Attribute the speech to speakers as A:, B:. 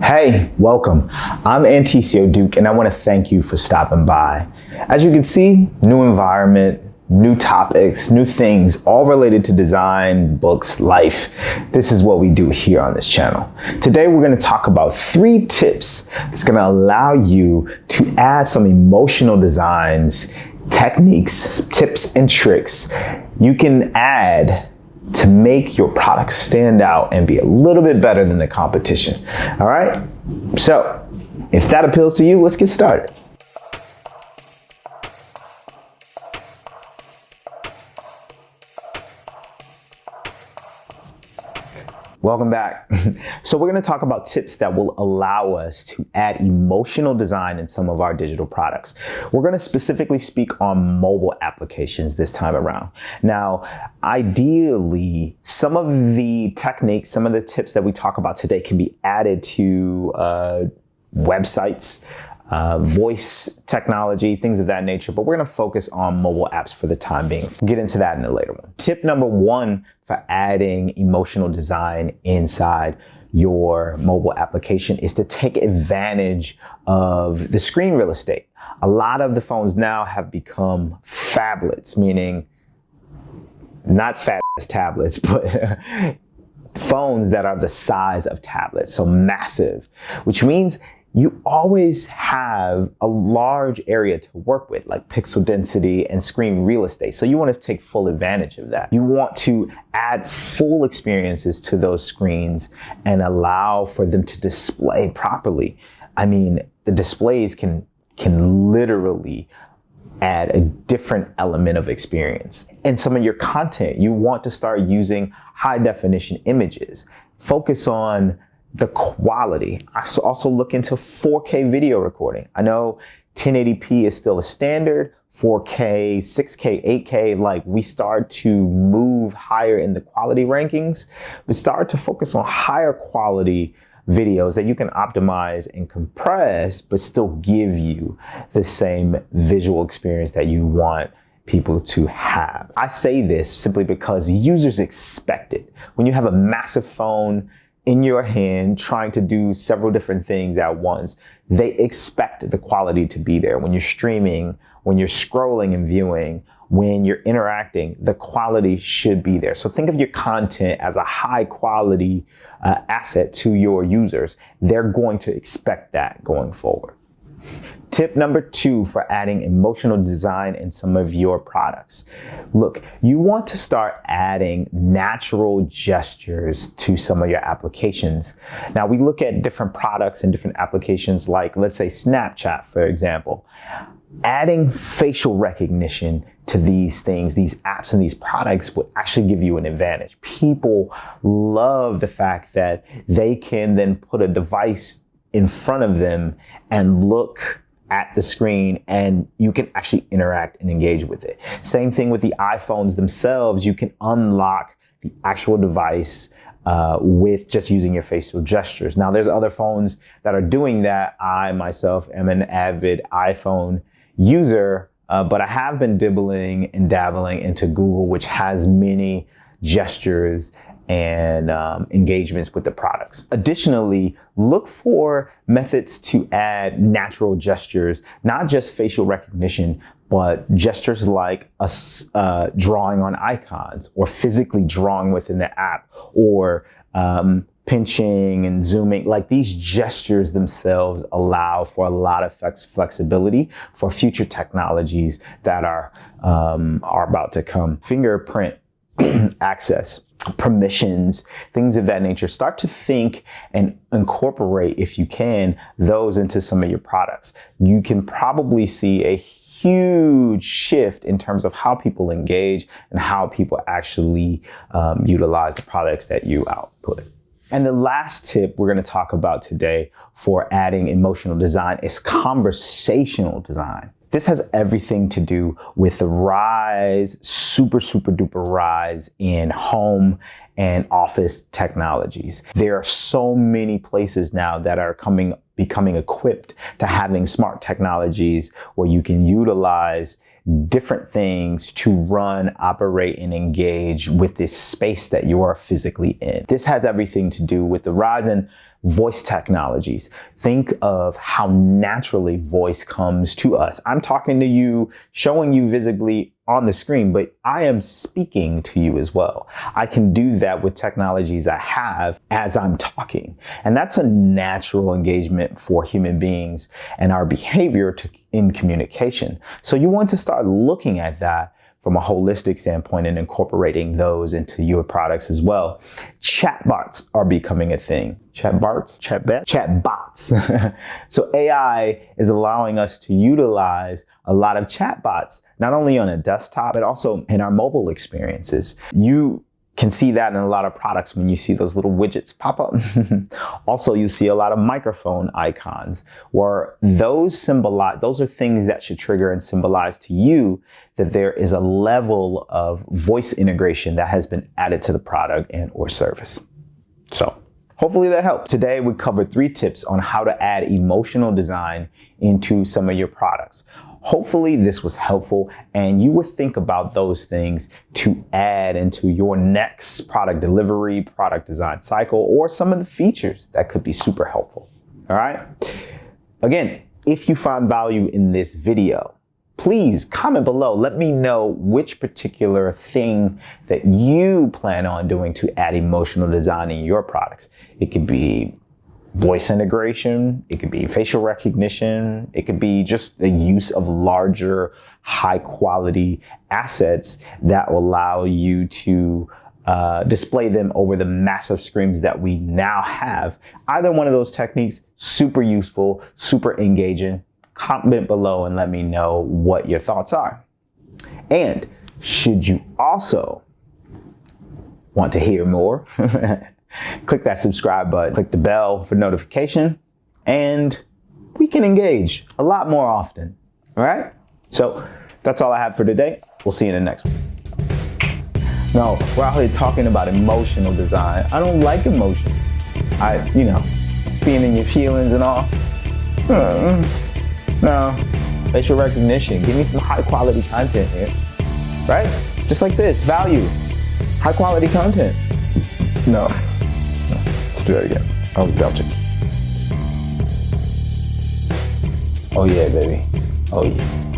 A: Hey, welcome. I'm Anticio Duke and I want to thank you for stopping by. As you can see, new environment, new topics, new things, all related to design, books, life. This is what we do here on this channel. Today we're going to talk about 3 tips that's going to allow you to add some emotional designs, techniques, tips, and tricks you can add to make your product stand out and be a little bit better than the competition. All right? So, if that appeals to you, let's get started. Welcome back. So we're going to talk about tips that will allow us to add emotional design in some of our digital products. We're going to specifically speak on mobile applications this time around. Now, ideally, some of the techniques, some of the tips that we talk about today can be added to websites, voice technology, things of that nature, but we're going to focus on mobile apps for the time being. We'll get into that in a later one. Tip number 1 for adding emotional design inside your mobile application is to take advantage of the screen real estate. A lot of the phones now have become phablets, meaning not fat as tablets, but phones that are the size of tablets, so massive, which means you always have a large area to work with, like pixel density and screen real estate. So you want to take full advantage of that. You want to add full experiences to those screens and allow for them to display properly. I mean, the displays can literally add a different element of experience. In some of your content, you want to start using high definition images. Focus on the quality. I also look into 4K video recording. I know 1080p is still a standard, 4K, 6K, 8K, like we start to move higher in the quality rankings, but start to focus on higher quality videos that you can optimize and compress, but still give you the same visual experience that you want people to have. I say this simply because users expect it. When you have a massive phone in your hand trying to do several different things at once, they expect the quality to be there. When you're streaming, when you're scrolling and viewing, when you're interacting, the quality should be there. So think of your content as a high quality asset to your users. They're going to expect that going forward. Tip number 2 for adding emotional design in some of your products. Look, you want to start adding natural gestures to some of your applications. Now, we look at different products and different applications like, let's say, Snapchat, for example. Adding facial recognition to these things, these apps and these products will actually give you an advantage. People love the fact that they can then put a device in front of them and look at the screen and you can actually interact and engage with it. Same thing with the iPhones themselves. You can unlock the actual device with just using your facial gestures. Now there's other phones that are doing that. I myself am an avid iPhone user, but I have been dibbling and dabbling into Google, which has many gestures and engagements with the products. Additionally, look for methods to add natural gestures, not just facial recognition, but gestures like drawing on icons or physically drawing within the app or pinching and zooming. Like these gestures themselves allow for a lot of flexibility for future technologies that are about to come. Fingerprint access, permissions, things of that nature. Start to think and incorporate, if you can, those into some of your products. You can probably see a huge shift in terms of how people engage and how people actually utilize the products that you output. And the last tip we're going to talk about today for adding emotional design is conversational design. This has everything to do with the rise, super duper rise in home and office technologies. There are so many places now that are coming becoming equipped to having smart technologies where you can utilize different things to run, operate, and engage with this space that you are physically in. This has everything to do with the rise in voice technologies. Think of how naturally voice comes to us. I'm talking to you, showing you visibly on the screen, but I am speaking to you as well. I can do that with technologies I have as I'm talking. And that's a natural engagement for human beings and our behavior in communication. So you want to start looking at that from a holistic standpoint and incorporating those into your products as well. Chatbots are becoming a thing. Chatbots? Chatbots. So AI is allowing us to utilize a lot of chatbots, not only on a desktop, but also in our mobile experiences. You can see that in a lot of products when you see those little widgets pop up. Also, you see a lot of microphone icons where those are things that should trigger and symbolize to you that there is a level of voice integration that has been added to the product and or service. So hopefully that helped. Today, we covered 3 tips on how to add emotional design into some of your products. Hopefully this was helpful and you would think about those things to add into your next product delivery, product design cycle, or some of the features that could be super helpful. All right. Again, if you find value in this video, please comment below. Let me know which particular thing that you plan on doing to add emotional design in your products. It could be voice integration, it could be facial recognition, it could be just the use of larger, high quality assets that will allow you to display them over the massive screens that we now have. Either one of those techniques, super useful, super engaging. Comment below and let me know what your thoughts are. And should you also want to hear more, click that subscribe button, click the bell for notification, and we can engage a lot more often. All right? So that's all I have for today. We'll see you in the next one. No, we're out here talking about emotional design. I don't like emotions. Being in your feelings and all. No, facial recognition. Give me some high quality content here, right? Just like this, value, high quality content. No. Let's do that again. I was belching. Oh yeah, baby. Oh yeah.